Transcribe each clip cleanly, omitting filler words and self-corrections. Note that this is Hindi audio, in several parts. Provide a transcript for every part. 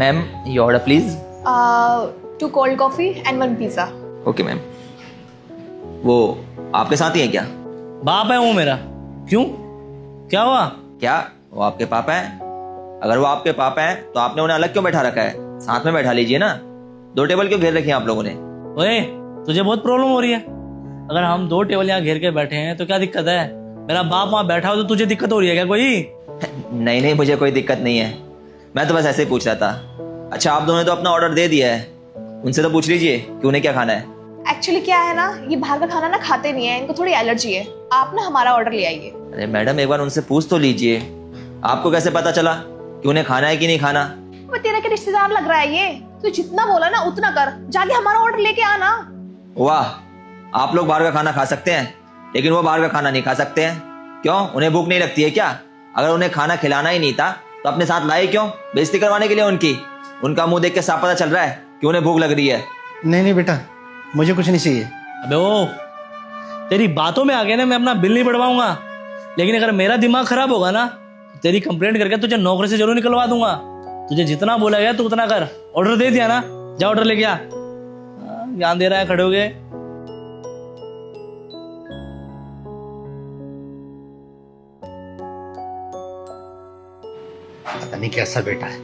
Ma'am your order please. 2 cold coffee and 1 pizza. Okay ma'am. वो आपके साथ ही है क्या? बाप है वो मेरा। क्यों, क्या हुआ? क्या वो आपके पापा हैं? अगर वो आपके पापा हैं तो आपने उन्हें अलग क्यों बैठा रखा है? साथ में बैठा लीजिए ना। 2 टेबल क्यों घेर रखी हैं आप लोगों ने? ओए, तुझे बहुत प्रॉब्लम हो रही है। अगर हम 2 टेबल यहाँ घेर के बैठे हैं तो क्या दिक्कत है? मेरा बाप वहां बैठा हो तो तुझे दिक्कत हो रही है क्या कोई? नहीं नहीं, मुझे कोई दिक्कत नहीं है, मैं तो बस ऐसे ही पूछ रहा था। अच्छा, आप दोनों ने तो अपना ऑर्डर दे दिया है, उनसे तो पूछ लीजिए कि उन्हें क्या खाना है। एक्चुअली क्या है ना, ये बाहर का खाना ना खाते नहीं है, इनको थोड़ी एलर्जी है। आप ना हमारा ऑर्डर ले आइए। अरे मैडम, एक बार उनसे पूछ तो लीजिए। आपको कैसे पता चला कि उन्हें खाना है कि नहीं खाना? वो तेरा के रिश्तेदार लग रहा है ये। तू जितना बोला ना उतना कर, जाके हमारा ऑर्डर लेके आना। वाह, आप लोग बाहर का खाना खा सकते हैं लेकिन वो बाहर का खाना नहीं खा सकते हैं। क्यों, उन्हें भूख नहीं लगती है क्या? अगर उन्हें खाना खिलाना ही नहीं था तो अपने साथ लाए क्यों? बेइज्जती करवाने के लिए उनकी? उनका मुंह देख के साफ पता चल रहा है कि उन्हें भूख लग रही है। नहीं नहीं बेटा, मुझे कुछ नहीं चाहिए। अबे ओ, तेरी बातों में आ गया ना, मैं अपना बिल नहीं बढ़वाऊंगा, लेकिन अगर मेरा दिमाग खराब होगा ना तेरी कंप्लेंट करके तुझे नौकरी से जरूर निकलवा दूंगा। तुझे जितना बोला गया तू उतना कर। ऑर्डर दे दिया ना, जा ऑर्डर लेके आ। ज्ञान दे रहा है खड़े हो गए। पता नहीं कैसा बेटा है,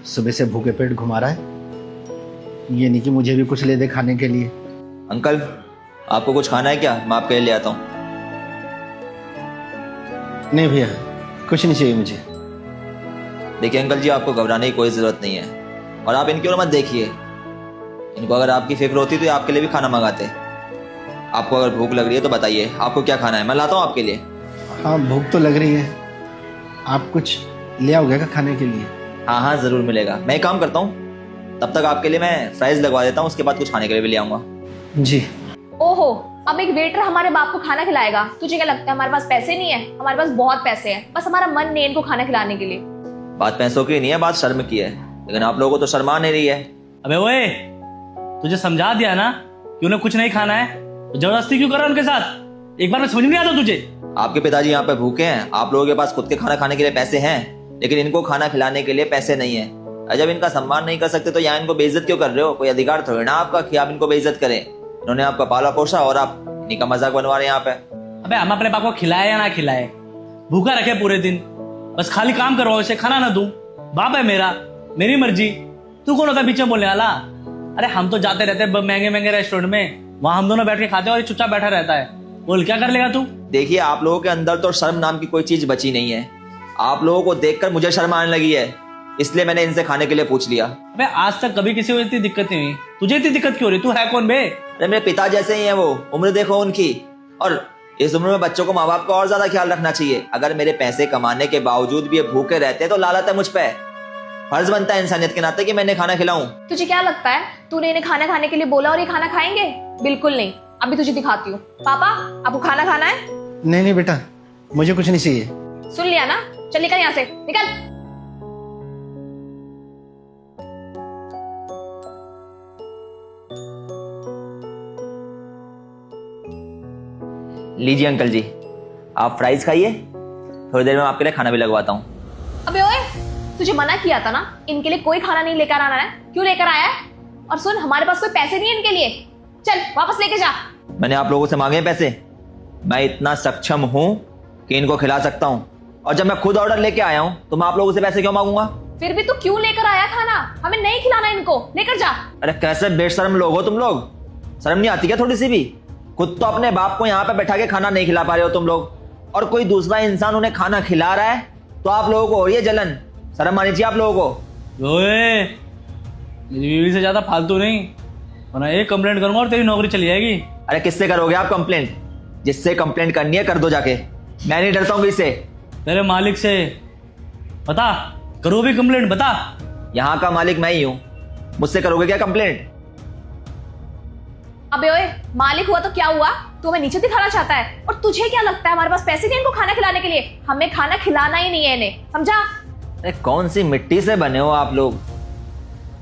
सुबह से भूखे पेट घुमा रहा है। ये नहीं कि मुझे भी कुछ ले दे खाने के लिए। अंकल, आपको कुछ खाना है क्या? मैं आपके लिए ले आता हूँ। नहीं भैया, कुछ नहीं चाहिए मुझे। देखिए अंकल जी, आपको घबराने की कोई ज़रूरत नहीं है और आप इनकी ओर मत देखिए। इनको अगर आपकी फिक्र होती तो ये आपके लिए भी खाना मंगाते। आपको अगर भूख लग रही है तो बताइए आपको क्या खाना है, मैं लाता हूँ आपके लिए। हाँ, भूख तो लग रही है। आप कुछ ले आओगे क्या खाने के लिए? हाँ हाँ, ज़रूर मिलेगा। मैं एक काम करता हूँ, तब तक आपके लिए मैं फ्राइज लगवा देता हूँ, उसके बाद कुछ खाने के लिए भी ले आऊँगा। जी। ओहो, अब एक वेटर हमारे बाप को खाना खिलाएगा? तुझे क्या लगता है हमारे पास पैसे नहीं है? हमारे पास बहुत पैसे हैं, बस हमारा मन नहीं है इनको खाना खिलाने के लिए। बात पैसों की नहीं है, बात शर्म की है, लेकिन आप लोगों को तो शर्मा नहीं रही है। अबे ओए, तुझे समझा दिया ना कि उन्हें कुछ नहीं खाना है, तो जबरदस्ती क्यों कर रहा है उनके साथ? एक बार में समझ नहीं आता तुझे? आपके पिताजी यहाँ पे भूखे हैं, आप लोगों के पास खुद के खाना खाने के लिए पैसे हैं, लेकिन इनको खाना खिलाने के लिए पैसे नहीं है। जब इनका सम्मान नहीं कर सकते तो यहाँ इनको बेइज्जत क्यों कर रहे हो? कोई अधिकार थोड़ी ना आपका कि आप इनको बेइज्जत करें। इन्होंने आपका पाला पोसा और आप इन्हीं का मजाक बनवा रहे हैं यहाँ पे। अबे हम अपने बाप को खिलाए या ना खिलाए, भूखा रखे पूरे दिन, बस खाली काम करवाओ, इसे खाना ना दूं। बाप है मेरा, मेरी मर्जी। तू कौन होता है बीच में बोलने वाला? अरे हम तो जाते रहते हैं महंगे महंगे रेस्टोरेंट में, वहां हम दोनों बैठ के खाते हैं और ये चुपचाप बैठा रहता है। बोल क्या कर लेगा तू? देखिए, आप लोगों के अंदर तो शर्म नाम की कोई चीज बची नहीं है। आप लोगों को देखकर मुझे शर्म आने लगी है, इसलिए मैंने इनसे खाने के लिए पूछ लिया। अबे आज तक कभी किसी को इतनी दिक्कत नहीं हुई, तुझे इतनी दिक्कत क्यों हो रही? तू है कौन बे? अरे मेरे पिता जैसे ही हैं वो, उम्र देखो उनकी। और इस उम्र में बच्चों को माँ बाप का और ज्यादा ख्याल रखना चाहिए। अगर मेरे पैसे कमाने के बावजूद भी ये भूखे रहते हैं तो लालत है मुझ पे। फर्ज बनता है इंसानियत के नाते कि मैं इन्हें खाना खिलाऊं। तुझे क्या लगता है तूने इन्हें खाना खाने के लिए बोला और ये खाना खाएंगे? बिल्कुल नहीं। अभी तुझे दिखाती हूँ। पापा, आपको खाना खाना है? नहीं नहीं बेटा, मुझे कुछ नहीं चाहिए। सुन लिया ना, चल निकल यहाँ से, निकल। लीजिए अंकल जी, आप फ्राइज खाइए, थोड़ी देर में आपके लिए खाना भी लगवाता हूँ। अबे ओए, तुझे मना किया था ना इनके लिए कोई खाना नहीं लेकर आना है, क्यों लेकर आया है? और सुन, हमारे पास कोई पैसे नहीं है इनके लिए, चल वापस लेके जा। मैंने आप लोगों से मांगे हैं पैसे? मैं इतना सक्षम हूँ कि इनको खिला सकता हूँ, और जब मैं खुद ऑर्डर लेके आया हूँ तो मैं आप लोगों से पैसे क्यों मांगूंगा? फिर भी तू क्यों लेकर आया खाना? हमें नहीं खिलाना इनको, लेकर जा। अरे कैसे बेशर्म लोग हो तुम लोग, शर्म नहीं आती क्या थोड़ी सी भी? खुद तो अपने बाप को यहाँ पे बैठा के खाना नहीं खिला पा रहे हो तुम लोग, और कोई दूसरा इंसान उन्हें खाना खिला रहा है तो आप लोगों को हो रही है जलन। शर्म आनी चाहिए आप लोगों को। ओए, मेरी बीवी से ज्यादा फालतू नहीं, वरना एक कंप्लेंट करूंगा और तेरी नौकरी चली जाएगी। अरे किससे करोगे आप कंप्लेंट? जिससे कंप्लेंट करनी है कर दो जाके, मैं नहीं डरता हूँ इससे। तेरे मालिक से बता, करो भी कंप्लेंट, बता। यहाँ का मालिक मैं ही हूँ, मुझसे करोगे क्या कंप्लेंट? अबे ओए, मालिक हुआ तो क्या हुआ? तू हमें नीचे दिखाना चाहता है? और तुझे क्या लगता है हमारे पास पैसे नहीं इनको खाना खिलाने के लिए? हमें खाना खिलाना ही नहीं है इन्हें, समझा? अरे कौन सी मिट्टी से बने हो आप लोग?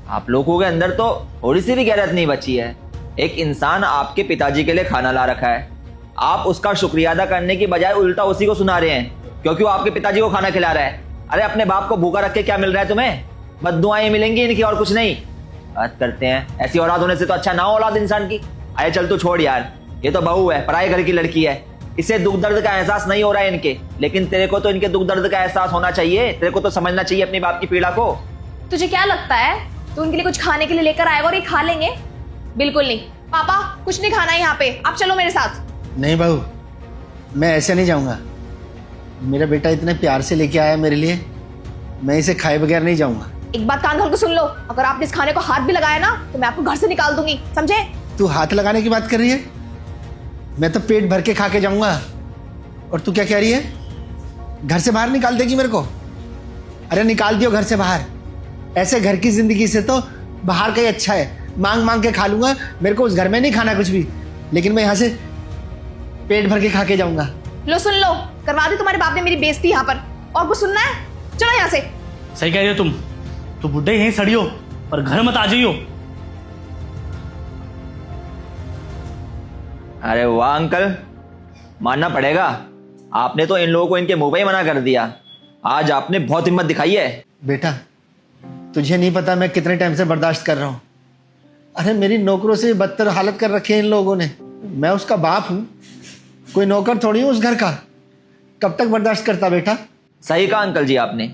आप लोगों के अंदर तो थोड़ी सी भी गैरत नहीं बची है। एक इंसान आपके पिताजी के लिए खाना ला रखा है, आप उसका शुक्रिया अदा करने की बजाय उल्टा उसी को सुना रहे हैं क्योंकि वो आपके पिताजी को खाना खिला रहा है। अरे अपने बाप को भूखा रख के क्या मिल रहा है तुम्हें? बद्दुआएं मिलेंगी इनकी और कुछ नहीं। बात करते हैं, ऐसी औलाद होने से तो अच्छा ना औलाद इंसान की। अरे चल तू छोड़ यार, ये तो बहू है, पराए घर की लड़की है, इसे दुख दर्द का एहसास नहीं हो रहा है इनके, लेकिन तेरे को तो इनके दुख दर्द का एहसास होना चाहिए। तेरे को तो समझना चाहिए अपने बाप की पीड़ा को। तुझे क्या लगता है तू उनके लिए कुछ खाने के लिए लेकर आएगा और ये खा लेंगे? बिल्कुल नहीं पापा, कुछ नहीं खाना है यहाँ पे, आप चलो मेरे साथ। नहीं बहू, मैं ऐसे नहीं जाऊंगा। मेरा बेटा इतने प्यार से लेके आया मेरे लिए, मैं इसे खाए बगैर नहीं जाऊंगा। एक बात कान खोल के सुन लो, अगर आपने इस खाने को हाथ भी लगाया ना तो मैं आपको घर से निकाल दूंगी, समझे? तू हाथ लगाने की बात कर रही है? मैं तो पेट भर के खा के जाऊंगा। और तू क्या कह रही है, घर से बाहर निकाल देगी मेरे को? अरे निकाल दियो घर से बाहर। ऐसे घर की जिंदगी से तो बाहर का ही अच्छा है। मांग मांग के खा लूंगा, मेरे को उस घर में नहीं खाना कुछ भी, लेकिन मैं यहाँ से पेट भर के खा के जाऊंगा। लो सुन लो, करवा दी तुम्हारे बाप ने मेरी बेइज्जती यहाँ पर, और कुछ सुनना है? चलो यहाँ से। सही कह रही हो तुम, तो बुढ़े यहीं सड़ियो पर घर मत आ जाइयो। अरे वाह अंकल, मानना पड़ेगा, आपने तो इन लोगों को इनके मुंह पे ही मना कर दिया। आज आपने बहुत हिम्मत दिखाई है। बेटा तुझे नहीं पता मैं कितने टाइम से बर्दाश्त कर रहा हूँ। अरे मेरी नौकरों से बदतर हालत कर रखी है इन लोगों ने। मैं उसका बाप हूँ, कोई नौकर थोड़ी हूँ उस घर का। कब तक बर्दाश्त करता बेटा? सही कहा अंकल जी आपने,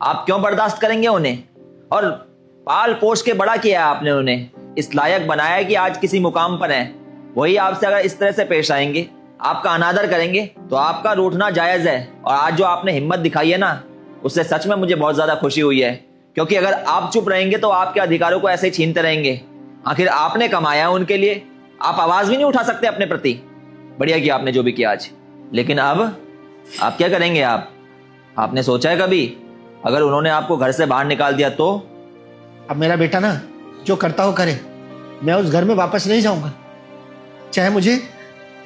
आप क्यों बर्दाश्त करेंगे उन्हें? और पाल पोष के बड़ा किया है आपने उन्हें, इस लायक बनाया है कि आज किसी मुकाम पर है। वही आपसे अगर इस तरह से पेश आएंगे, आपका अनादर करेंगे, तो आपका रूठना जायज है। और आज जो आपने हिम्मत दिखाई है ना, उससे सच में मुझे बहुत ज्यादा खुशी हुई है। क्योंकि अगर आप चुप रहेंगे तो आपके अधिकारों को ऐसे ही छीनते रहेंगे। आखिर आपने कमाया है उनके लिए, आप आवाज भी नहीं उठा सकते अपने प्रति। बढ़िया किया आपने जो भी किया आज, लेकिन अब आप क्या करेंगे? आपने सोचा है कभी, अगर उन्होंने आपको घर से बाहर निकाल दिया तो? अब मेरा बेटा ना जो करता हो करे, मैं उस घर में वापस नहीं जाऊंगा। चाहे मुझे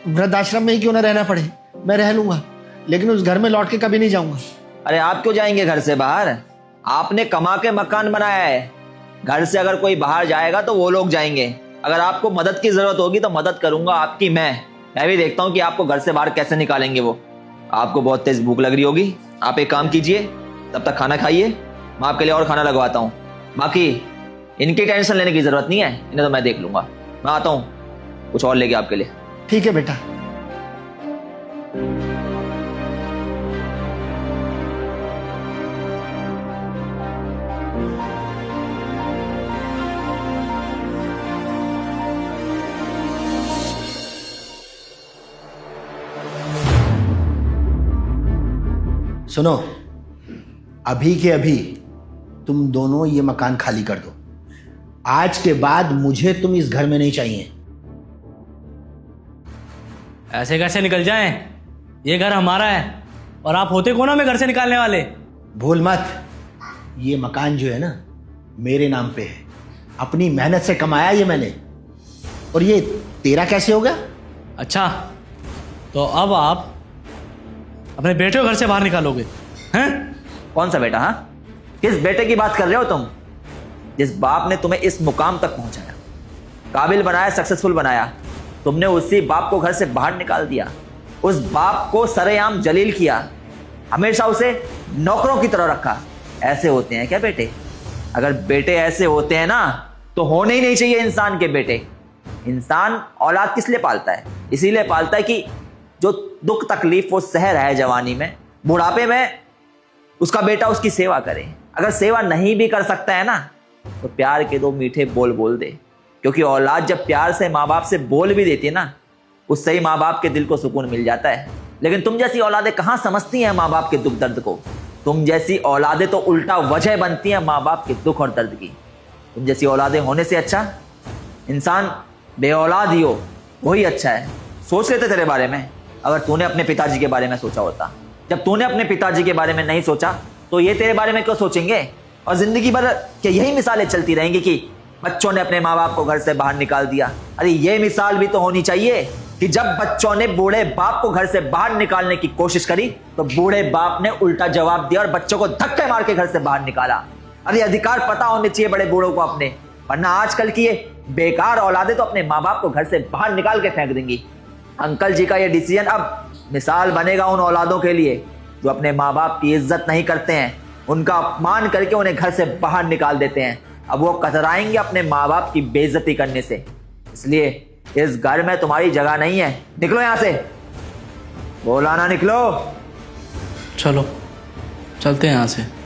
वृद्धाश्रम में ही क्यों ना रहना पड़े, मैं रह लूंगा, लेकिन उस घर में लौट के कभी नहीं जाऊंगा। अरे आप क्यों जाएंगे घर से बाहर? आपने कमा के मकान बनाया है। घर से अगर कोई बाहर जाएगा तो वो लोग जाएंगे। अगर आपको मदद की जरूरत होगी तो मदद करूंगा आपकी मैं भी देखता हूं कि आपको घर से बाहर कैसे निकालेंगे वो। आपको बहुत तेज भूख लग रही होगी, आप एक काम कीजिए, तब तक खाना खाइए, मैं आपके लिए और खाना लगवाता हूँ। बाकी इनकी टेंशन लेने की जरूरत नहीं है, इन्हें तो मैं देख लूंगा। मैं आता हूँ कुछ और लेके आपके लिए। ठीक है बेटा। सुनो, अभी के अभी तुम दोनों ये मकान खाली कर दो। आज के बाद मुझे तुम इस घर में नहीं चाहिए। ऐसे कैसे निकल जाएं? ये घर हमारा है और आप होते कौन हमें घर से निकालने वाले? भूल मत, ये मकान जो है ना मेरे नाम पे है, अपनी मेहनत से कमाया ये मैंने। और ये तेरा कैसे हो गया? अच्छा, तो अब आप अपने बेटे को घर से बाहर निकालोगे हैं? कौन सा बेटा? हाँ, किस बेटे की बात कर रहे हो तुम? जिस बाप ने तुम्हें इस मुकाम तक पहुंचाया, काबिल बनाया, सक्सेसफुल बनाया, तुमने उसी बाप को घर से बाहर निकाल दिया। उस बाप को सरेआम जलील किया, हमेशा उसे नौकरों की तरह रखा। ऐसे होते हैं क्या बेटे? अगर बेटे ऐसे होते हैं ना तो होने ही नहीं चाहिए इंसान के बेटे। इंसान औलाद किस लिए पालता है? इसीलिए पालता है कि जो दुख तकलीफ वो सह रहा है जवानी में, बुढ़ापे में उसका बेटा उसकी सेवा करे। अगर सेवा नहीं भी कर सकता है ना तो प्यार के 2 मीठे बोल बोल दे, क्योंकि औलाद जब प्यार से माँ बाप से बोल भी देती है ना, उससे ही माँ बाप के दिल को सुकून मिल जाता है। लेकिन तुम जैसी औलादें कहाँ समझती हैं माँ बाप के दुख दर्द को? तुम जैसी औलादें तो उल्टा वजह बनती हैं माँ बाप के दुख और दर्द की। तुम जैसी औलादें होने से अच्छा इंसान बे औलाद ही हो, वही अच्छा है। सोच लेते तेरे बारे में, अगर तूने अपने पिताजी के बारे में सोचा होता। जब तूने अपने पिताजी के बारे में नहीं सोचा तो ये तेरे बारे में क्यों सोचेंगे? और जिंदगी भर क्या यही मिसालें चलती रहेंगी कि बच्चों ने अपने माँ बाप को घर से बाहर निकाल दिया? अरे ये मिसाल भी तो होनी चाहिए कि जब बच्चों ने बूढ़े बाप को घर से बाहर निकालने की कोशिश करी तो बूढ़े बाप ने उल्टा जवाब दिया और बच्चों को धक्के मार के घर से बाहर निकाला। अरे अधिकार पता होने चाहिए बड़े बूढ़ों को अपने, वरना आजकल की ये बेकार औलादें तो अपने माँ बाप को घर से बाहर निकाल के फेंक देंगी। अंकल जी का ये डिसीजन अब मिसाल बनेगा उन औलादों के लिए जो अपने माँ बाप की इज्जत नहीं करते हैं, उनका अपमान करके उन्हें घर से बाहर निकाल देते हैं। अब वो कतराएंगे अपने माँ बाप की बेइज्जती करने से। इसलिए इस घर में तुम्हारी जगह नहीं है, निकलो यहां से। बोला ना, निकलो। चलो चलते हैं यहाँ से।